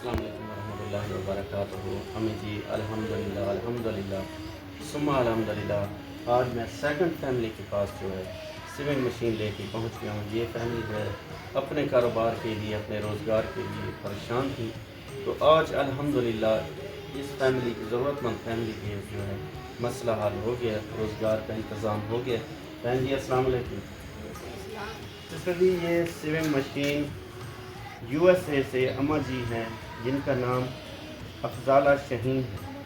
السلام علیکم ورحمۃ اللہ وبرکاتہ۔ امی جی الحمدللہ ثم الحمدللہ۔ آج میں سیکنڈ فیملی کے پاس جو ہے سیونگ مشین لے کے پہنچ گیا ہوں۔ یہ فیملی جو ہے اپنے کاروبار کے لیے، اپنے روزگار کے لیے پریشان تھی، تو آج الحمدللہ اس فیملی کی، ضرورت مند فیملی کی جو ہے مسئلہ حل ہو گیا، روزگار کا انتظام ہو گیا۔ بہن جی السلام علیکم۔ سسٹر جی یہ سیونگ مشین USA سے اماں جی ہیں جن کا نام افضالہ شہین ہے،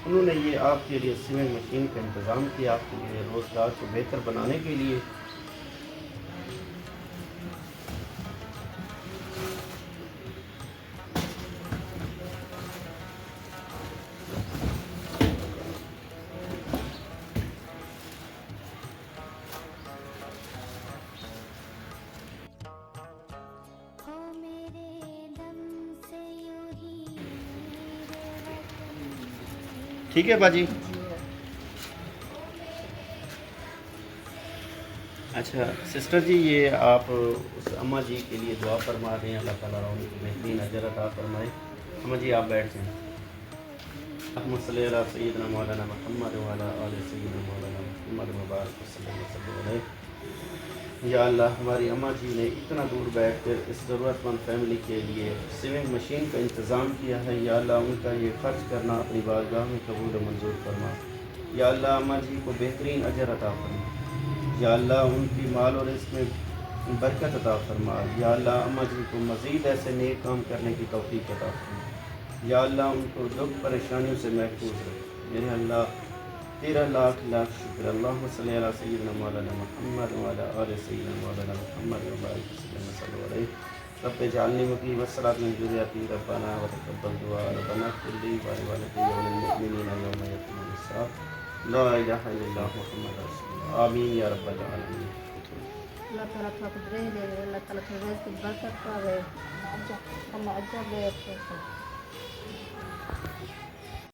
انہوں نے یہ آپ کے لیے سیونگ مشین کا انتظام کیا، آپ کے لیے روزگار کو بہتر بنانے کے لیے۔ ٹھیک ہے باجی۔ اچھا سسٹر جی یہ آپ اس اماں جی کے لیے دعا فرما رہے ہیں، اللہ تعالیٰ ان کو بہترین اجر عطا فرمائے۔ اماں جی آپ بیٹھ جائیں۔ اللہم صلی علی سیدنا مولانا محمد وعلی آل سیدنا مولانا محمد مبارک وسلم علیہ۔ یا اللہ ہماری اماں جی نے اتنا دور بیٹھ کر اس ضرورت مند فیملی کے لیے سیونگ مشین کا انتظام کیا ہے، یا اللہ ان کا یہ خرچ کرنا اپنی بارگاہ میں قبول و منظور فرما۔ یا اللہ اماں جی کو بہترین اجر عطا فرما۔ یا اللہ ان کی مال اور رزق میں برکت عطا فرما۔ یا اللہ اماں جی کو مزید ایسے نیک کام کرنے کی توفیق عطا فرما۔ یا اللہ ان کو دکھ پریشانیوں سے محفوظ رکھ۔ میرے اللہ تیرا لاکھ شکر۔ اللہم صلی علی سیدنا مولانا محمد وعلی آل سیدنا مولانا محمد وبارک وسلم علیہ۔ رب اجعلنی مقیم الصلاۃ من ذریتی ربنا وتقبل دعاء ربنا اغفر لی ولوالدی وللمؤمنین یوم یقوم الحساب۔ لا الہ الا اللہ محمد رسول اللہ۔ آمین یا رب العالمین۔ اللہ تعالیٰ کو برے دے، اللہ تعالیٰ کو رزق کی برکت پاوے، اللہ عجب دے۔